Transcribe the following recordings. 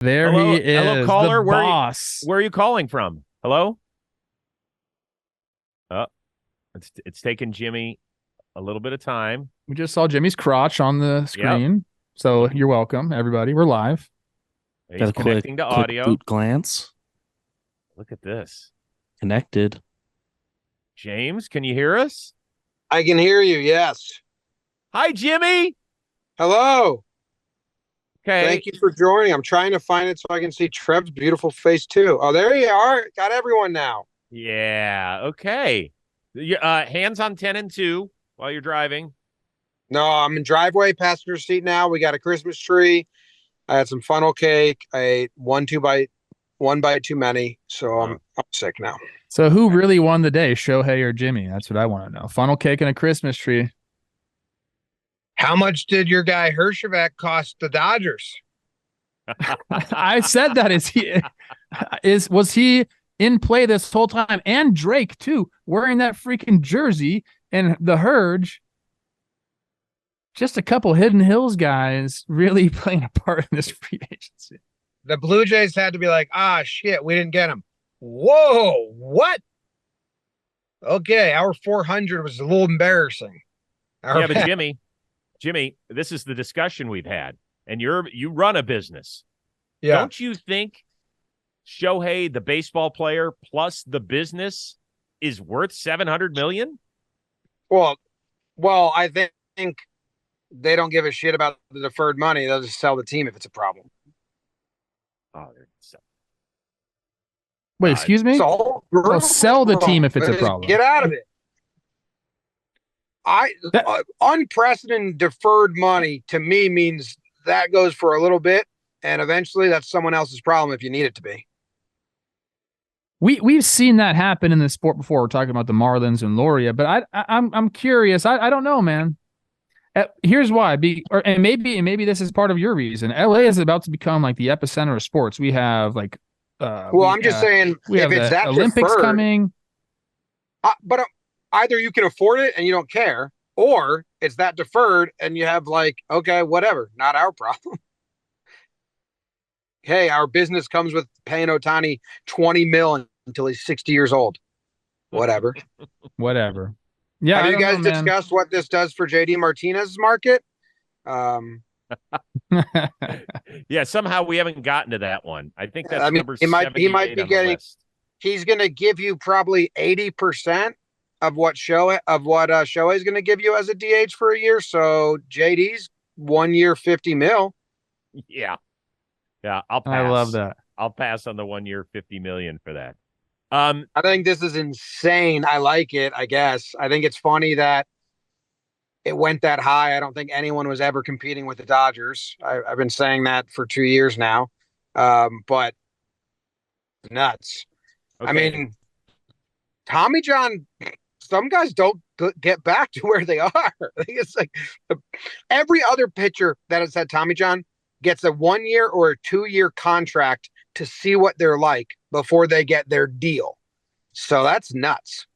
There Hello, he hello, is, the caller. boss. Where are you calling from? Hello. Oh, it's taken Jimmy a little bit of time. We just saw Jimmy's crotch on the Yep, screen. So you're welcome, everybody. We're live. Got he's a quick connecting to quick audio. boot glance. Look at this. Connected. James, can you hear us? I can hear you. Yes. Hi, Jimmy. Hello. Okay. Thank you for joining. I'm trying to find it so I can see Trev's beautiful face too. Oh, there you are. Got everyone now. Yeah. Okay. Hands on 10 and 2 while you're driving. No, I'm in driveway passenger seat now. We got a Christmas tree. I had some funnel cake. I ate one bite too many. So I'm sick now. So who really won the day, Shohei or Jimmy? That's what I want to know. Funnel cake and a Christmas tree. How much did your guy Hershevek cost the Dodgers? I said that was he in play this whole time? And Drake too, wearing that freaking jersey and the Hurge. Just a couple Hidden Hills guys really playing a part in this free agency. The Blue Jays had to be like, shit, we didn't get him. Whoa, what? Okay, our 400 was a little embarrassing. Yeah, but Jimmy, this is the discussion we've had, and you run a business. Yeah. Don't you think Shohei, the baseball player, plus the business is worth $700 million? Well, I think they don't give a shit about the deferred money. They'll just sell the team if it's a problem. Oh, Wait, excuse me? They'll sell the team if it's a problem. Get out of it. Unprecedented deferred money to me means that goes for a little bit, and eventually that's someone else's problem if you need it to be. We've seen that happen in the sport before. We're talking about the Marlins and Loria, but I'm curious. I don't know, man. Here's why. And maybe this is part of your reason. LA is about to become like the epicenter of sports. We have like I'm just saying if it's that Olympics deferred, coming. But either you can afford it and you don't care, or it's that deferred and you have like, okay, whatever, not our problem. Hey, our business comes with paying Ohtani 20 million until he's 60 years old. Whatever. Whatever. Yeah. Have you guys discussed what this does for JD Martinez's market? Yeah, somehow we haven't gotten to that one. I think that's number he might be getting. List. He's going to give you probably 80% of what Shohei is going to give you as a DH for a year. So JD's 1 year, 50 mil. Yeah, I'll pass. I love that. I'll pass on the 1 year, 50 million for that. I think this is insane. I like it. I guess I think it's funny that it went that high. I don't think anyone was ever competing with the Dodgers. I've been saying that for 2 years now. But nuts. Okay. I mean, Tommy John, some guys don't get back to where they are. I think it's like every other pitcher that has had Tommy John gets a 1 year or a 2 year contract to see what they're like before they get their deal. So that's nuts.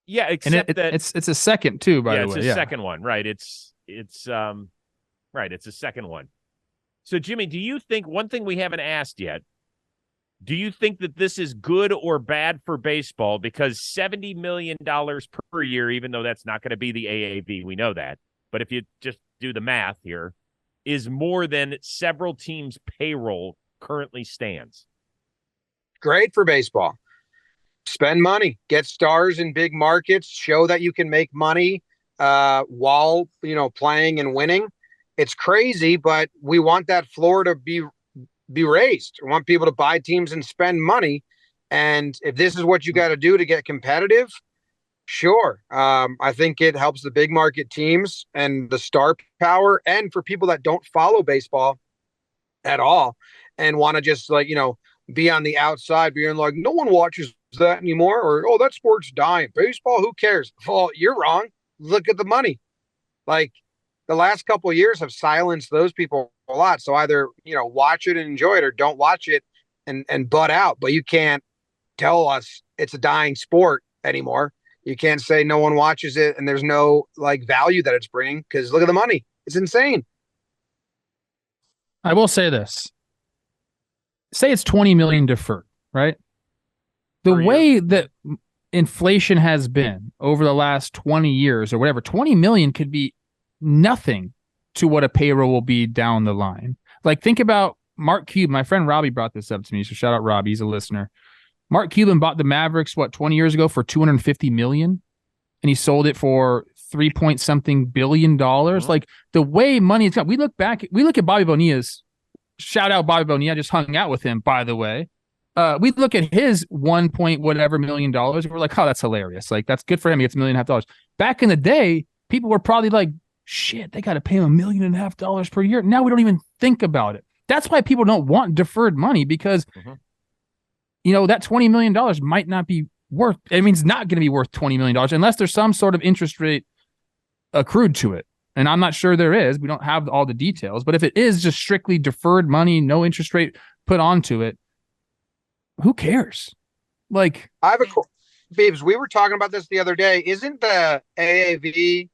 Yeah, except that it's a second too, by the way. It's a second one, right? It's right, it's a second one. So Jimmy, do you think, one thing we haven't asked yet, do you think that this is good or bad for baseball? Because $70 million per year, even though that's not going to be the AAV, we know that. But if you just do the math here, is more than several teams' payroll currently stands. Great for baseball. Spend money, get stars in big markets, show that you can make money while, playing and winning. It's crazy, but we want that floor to be raised. We want people to buy teams and spend money. And if this is what you got to do to get competitive, sure. I think it helps the big market teams and the star power, and for people that don't follow baseball at all and want to just be on the outside, being like, no one watches that anymore, or, oh, that sport's dying. Baseball, who cares? Well, you're wrong. Look at the money. Like, the last couple of years have silenced those people a lot. So either, watch it and enjoy it, or don't watch it and butt out. But you can't tell us it's a dying sport anymore. You can't say no one watches it and there's no value that it's bringing, because look at the money. It's insane. I will say this. say it's 20 million deferred, right? The Per year. way that inflation has been over the last 20 years or whatever, 20 million could be nothing to what a payroll will be down the line. Like, think about Mark Cuban. My friend Robbie brought this up to me, so shout out Robbie. He's a listener. Mark Cuban bought the Mavericks, 20 years ago for $250 million, and he sold it for $3-point-something billion. Like, the way money is gone. We look at Bobby Bonilla's, shout out Bobby Bonilla, just hung out with him, by the way. We look at his $1 million, and we're like, oh, that's hilarious. Like, that's good for him. He gets $1.5 million. Back in the day, people were probably like, shit, they got to pay him $1.5 million per year. Now we don't even think about it. That's why people don't want deferred money, because, that $20 million might not be worth, it's not going to be worth $20 million unless there's some sort of interest rate accrued to it. And I'm not sure there is. We don't have all the details. But if it is just strictly deferred money, no interest rate put onto it, who cares? Like, I have Beebs, we were talking about this the other day. Isn't the AAV,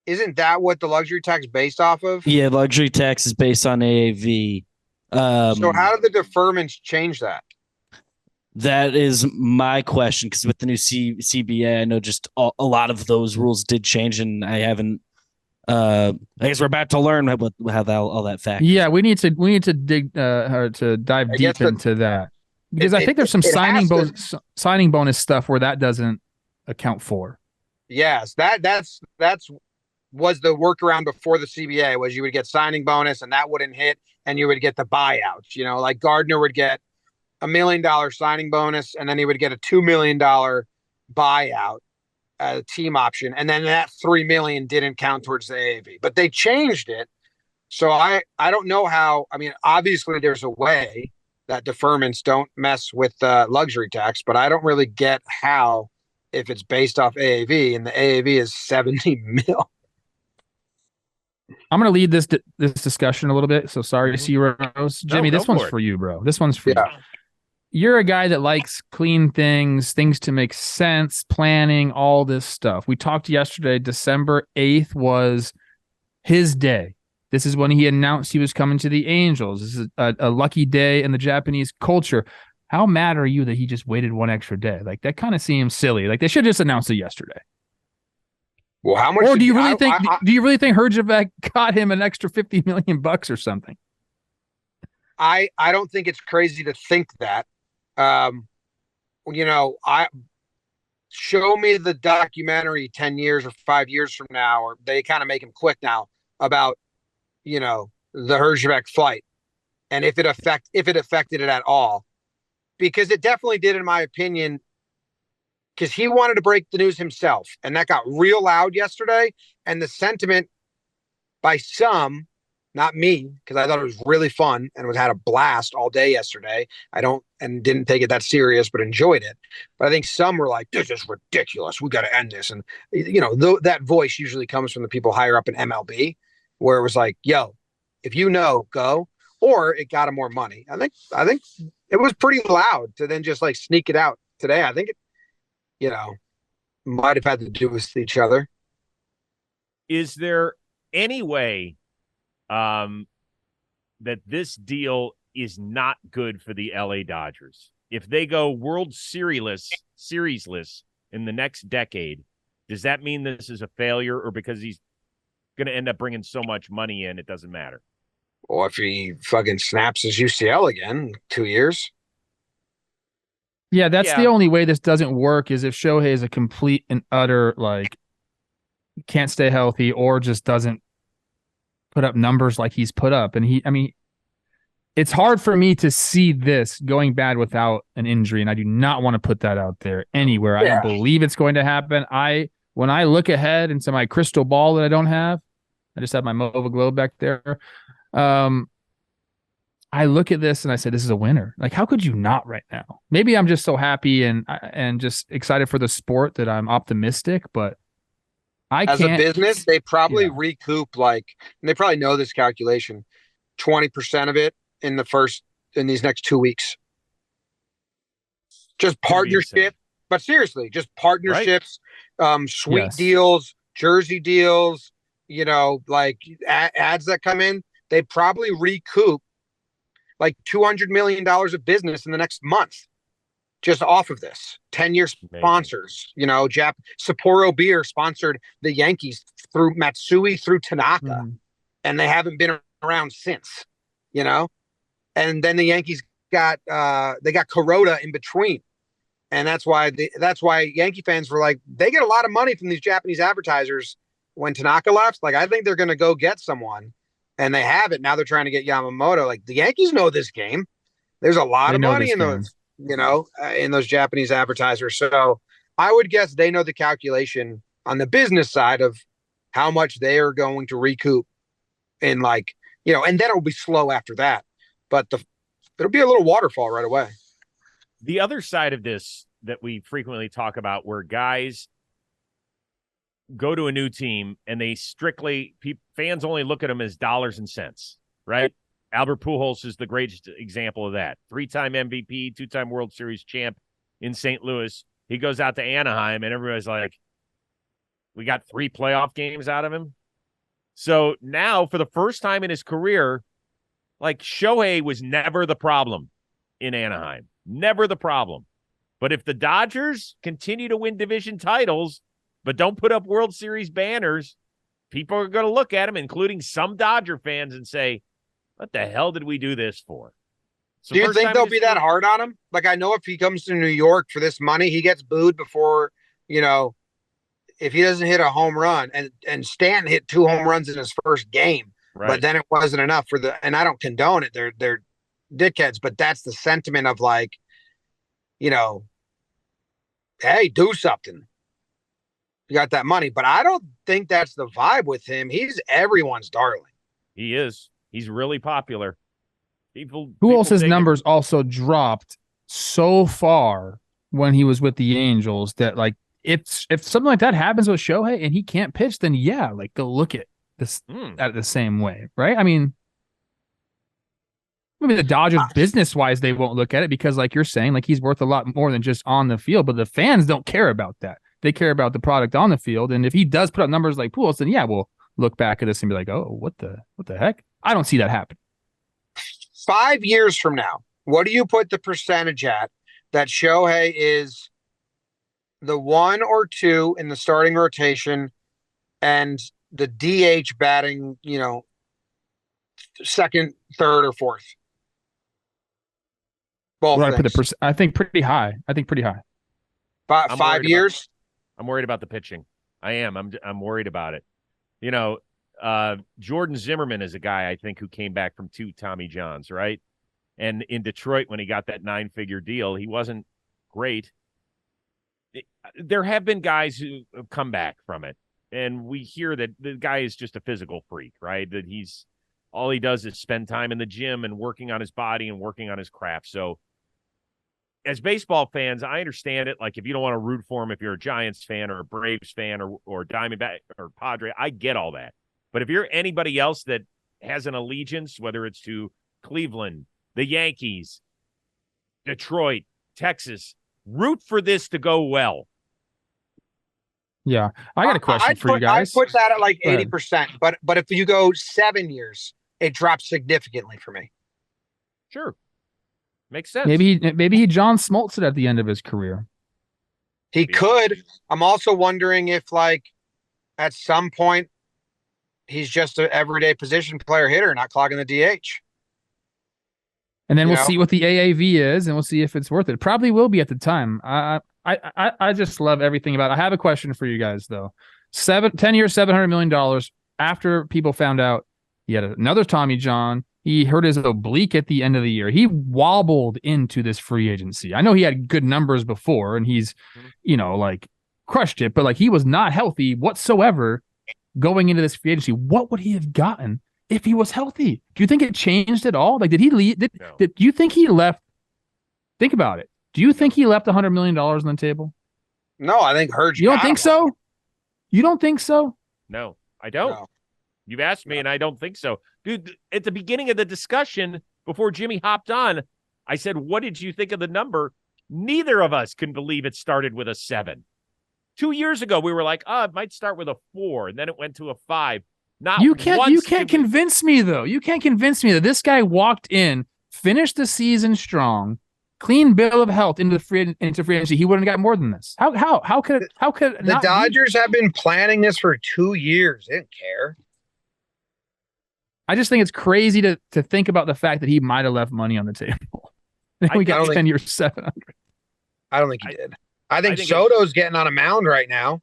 isn't that what the luxury tax is based off of? Yeah, luxury tax is based on AAV. So how did the deferments change that? That is my question, because with the new CBA, I know just a lot of those rules did change, and I haven't. I guess we're about to learn how all that factors. Yeah, we need to dig to dive deep into that, because I think there's some signing bonus stuff where that doesn't account for. Yes, that's was the workaround before the CBA, was you would get signing bonus and that wouldn't hit, and you would get the buyouts. Like Gardner would get $1 million signing bonus, and then he would get a $2 million buyout, team option, and then that $3 million didn't count towards the AAV. But they changed it, so I don't know how. Obviously there's a way that deferments don't mess with luxury tax, but I don't really get how, if it's based off AAV and the AAV is 70 mil. I'm going to lead this discussion a little bit. So sorry to see you, Rose. Jimmy, this one's for you, bro. This one's for you. You're a guy that likes clean things to make sense, planning, all this stuff. We talked yesterday, December 8th was his day. This is when he announced he was coming to the Angels. This is a lucky day in the Japanese culture. How mad are you that he just waited one extra day? Like, that kind of seems silly. Like, they should have just announced it yesterday. Well, how much? Or do you really think Herjavec got him an extra $50 million or something? I don't think it's crazy to think that. Show me the documentary 10 years or 5 years from now, or they kind of make him quick now, about the Herjavec flight, and if it affected it at all, because it definitely did, in my opinion. Because he wanted to break the news himself, and that got real loud yesterday. And the sentiment by some, not me, because I thought it was really fun and had a blast all day yesterday. Didn't take it that serious, but enjoyed it. But I think some were like, "This is ridiculous. We got to end this." And that voice usually comes from the people higher up in MLB, where it was like, "Yo, if go," or it got him more money. I think it was pretty loud to then just like sneak it out today. I think it, might have had to do with each other. Is there any way that this deal is not good for the LA Dodgers? If they go World Seriesless in the next decade, does that mean this is a failure, or because he's going to end up bringing so much money in, it doesn't matter? Or if he fucking snaps his UCL again in 2 years. Yeah, that's the only way this doesn't work, is if Shohei is a complete and utter, like, can't stay healthy, or just doesn't put up numbers like he's put up. And it's hard for me to see this going bad without an injury, and I do not want to put that out there anywhere. I don't believe it's going to happen. When I look ahead into my crystal ball that I don't have, I just have my Mova Globe back there. I look at this and I say, this is a winner. Like, how could you not right now? Maybe I'm just so happy and just excited for the sport that I'm optimistic, but as a business, they probably recoup, and they probably know this calculation, 20% of it in these next 2 weeks. Just partnership, but seriously, just partnerships, sweet deals, jersey deals, ads that come in. They probably recoup like $200 million of business in the next month just off of this. 10-year sponsors, you know, Sapporo Beer sponsored the Yankees through Matsui through Tanaka, and they haven't been around since, you know. And then the Yankees got Kuroda in between. And that's why Yankee fans were like, they get a lot of money from these Japanese advertisers when Tanaka left. Like, I think they're going to go get someone, and they have it. Now they're trying to get Yamamoto. Like, the Yankees know this game. There's a lot of money in those, you know, in those Japanese advertisers. So I would guess they know the calculation on the business side of how much they are going to recoup in, like, you know, and then it'll be slow after that. But it'll be a little waterfall right away. The other side of this that we frequently talk about, where guys go to a new team and they fans only look at them as dollars and cents, right? Albert Pujols is the greatest example of that. 3-time MVP, 2-time World Series champ in St. Louis. He goes out to Anaheim and everybody's like, we got 3 playoff games out of him. So now, for the first time in his career, like, Shohei was never the problem in Anaheim. Never the problem. But if the Dodgers continue to win division titles, but don't put up World Series banners, people are going to look at him, including some Dodger fans, and say, what the hell did we do this for? Do you think they'll be that hard on him? Like, I know if he comes to New York for this money, he gets booed before, you know, if he doesn't hit a home run, and Stanton hit 2 home runs in his first game, right. But then it wasn't enough and I don't condone it. They're dickheads, but that's the sentiment of, like, you know, hey, do something. You got that money, but I don't think that's the vibe with him. He's everyone's darling. He is. He's really popular. Pujols' numbers also dropped so far when he was with the Angels that, like, if something like that happens with Shohei and he can't pitch, then yeah, like, go look at this at the same way, right? I mean, maybe the Dodgers business-wise, they won't look at it because, like you're saying, like, he's worth a lot more than just on the field, but the fans don't care about that. They care about the product on the field, and if he does put up numbers like Pujols, then yeah, we'll look back at this and be like, oh, what the heck? I don't see that happen. 5 years from now, what do you put the percentage at that Shohei is the 1 or 2 in the starting rotation and the DH batting, you know, 2nd, 3rd, or 4th? Both. I think pretty high. About 5 years. I'm worried about the pitching. I am. I'm worried about it. You know, Jordan Zimmerman is a guy, I think, who came back from 2 Tommy Johns, right? And in Detroit, when he got that 9-figure deal, he wasn't great. There have been guys who have come back from it, and we hear that the guy is just a physical freak, right? That all he does is spend time in the gym and working on his body and working on his craft. So as baseball fans, I understand it. Like, if you don't want to root for him, if you're a Giants fan or a Braves fan or Diamondback or Padre, I get all that. But if you're anybody else that has an allegiance, whether it's to Cleveland, the Yankees, Detroit, Texas, root for this to go well. Yeah, I got a question for you guys. I put that at like 80%, but if you go 7 years, it drops significantly for me. Sure. Makes sense. Maybe he John Smoltz it at the end of his career. He could. I'm also wondering if, like, at some point he's just an everyday position player hitter, not clogging the DH. And then we'll see what the AAV is, and we'll see if it's worth it. Probably will be at the time. I just love everything about it. I have a question for you guys, though. 10 years, $700 million. After people found out he had another Tommy John, he hurt his oblique at the end of the year. He wobbled into this free agency. I know he had good numbers before, and he's, you know, like, crushed it, but, like, he was not healthy whatsoever going into this free agency. What would he have gotten if he was healthy? Do you think it changed at all? Like, did he leave? Do you think he left? Think about it. Do you think he left $100 million on the table? No, I think Hurd. You don't think so? You don't think so? No, I don't. No. You've asked me, and I don't think so. Dude, at the beginning of the discussion, before Jimmy hopped on, I said, what did you think of the number? Neither of us can believe it started with a 7. 2 years ago, we were like, it might start with a 4, and then it went to a 5. You can't convince me, though. You can't convince me that this guy walked in finished the season strong, clean bill of health into free agency, he wouldn't have got more than this. How could the Dodgers have been planning this for 2 years? They didn't care. I just think it's crazy to think about the fact that he might have left money on the table. We got 10 years, 700. I don't think he did. I think Soto's getting on a mound right now.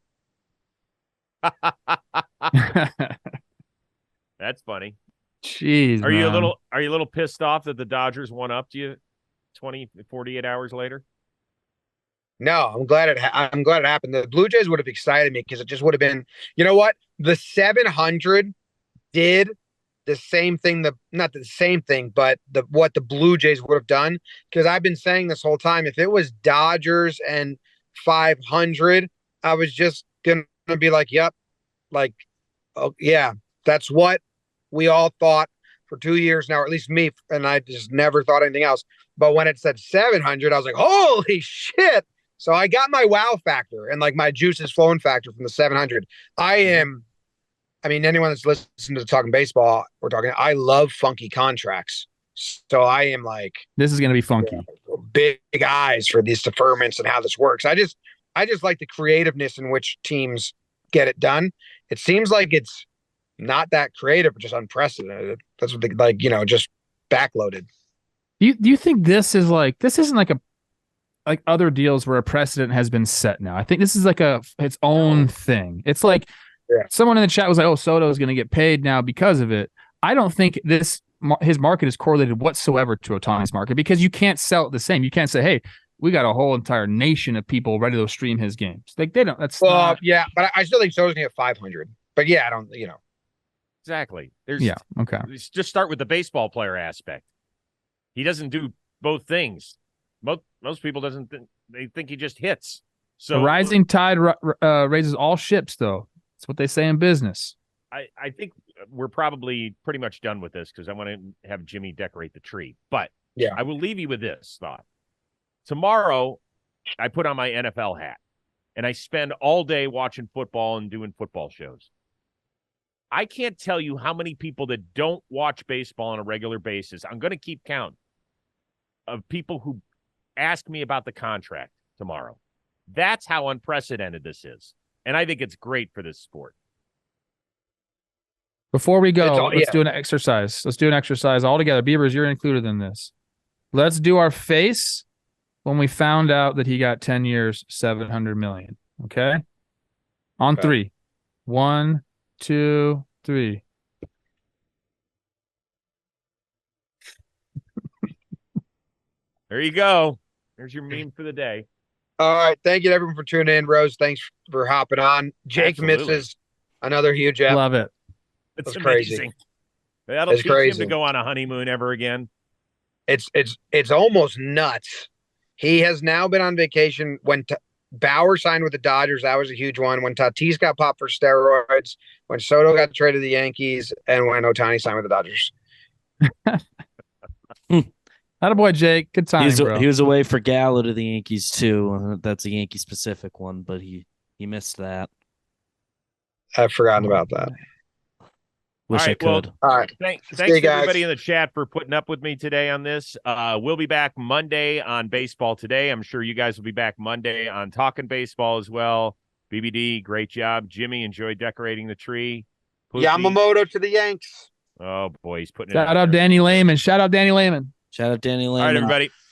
That's funny. Jeez, are you a little pissed off that the Dodgers won up to you 48 hours later? No, I'm glad it happened. The Blue Jays would have excited me because it just would have been, you know what? The 700 did the same thing, not the same thing, but what the Blue Jays would have done. Because I've been saying this whole time, if it was Dodgers and 500, I was just gonna be like, yep, like, oh yeah, that's what we all thought for 2 years now, or at least me, and I just never thought anything else. But when it said 700, I was like, holy shit. So I got my wow factor and like my juices flowing factor from the 700. I mean, anyone that's listened to Talkin Baseball, I love funky contracts. So I am like, this is going to be funky. Big eyes for these deferments and how this works. I just like the creativeness in which teams get it done. It seems like it's not that creative, but just unprecedented. That's what they just backloaded. Do you think this isn't like other deals where a precedent has been set now? I think this is like its own thing. It's like someone in the chat was like, oh, Soto is going to get paid now because of it. I don't think his market is correlated whatsoever to Ohtani's market because you can't sell it the same. You can't say, hey, we got a whole entire nation of people ready to stream his games. Like they don't. That's yeah, but I still think Soto's going to get 500. But yeah, I don't. Exactly. Okay. Let's just start with the baseball player aspect. He doesn't do both things. Most people they think he just hits. So the rising tide raises all ships, though. That's what they say in business. I think we're probably pretty much done with this because I want to have Jimmy decorate the tree. But yeah, I will leave you with this thought. Tomorrow, I put on my NFL hat, and I spend all day watching football and doing football shows. I can't tell you how many people that don't watch baseball on a regular basis, I'm going to keep count, of people who ask me about the contract tomorrow. That's how unprecedented this is. And I think it's great for this sport. Before we go, let's do an exercise. Let's do an exercise all together. Beavers, you're included in this. Let's do our face when we found out that he got 10 years, $700 million. Okay? On three. 1, 2, 3. There you go. There's your meme for the day. All right. Thank you to everyone for tuning in. Rose, thanks for hopping on. Jake misses another huge app. Love it. It's crazy. Amazing. That'll teach him to go on a honeymoon ever again. It's almost nuts. He has now been on vacation. When Bauer signed with the Dodgers, that was a huge one. When Tatis got popped for steroids, when Soto got traded to the Yankees, and when Ohtani signed with the Dodgers. Attaboy, Jake. Good time, bro. He was away for Gallo to the Yankees, too. That's a Yankee-specific one, but he missed that. I've forgotten about that. Wish I could. Well, all right. Thanks everybody in the chat for putting up with me today on this. We'll be back Monday on Baseball Today. I'm sure you guys will be back Monday on Talkin Baseball as well. BBD, great job. Jimmy, enjoy decorating the tree. Pookie. Yamamoto to the Yanks. Oh, boy, he's putting it Shout out Danny Lehman. Shout out Danny Lehman. Shout out Danny Lehman. All right, everybody.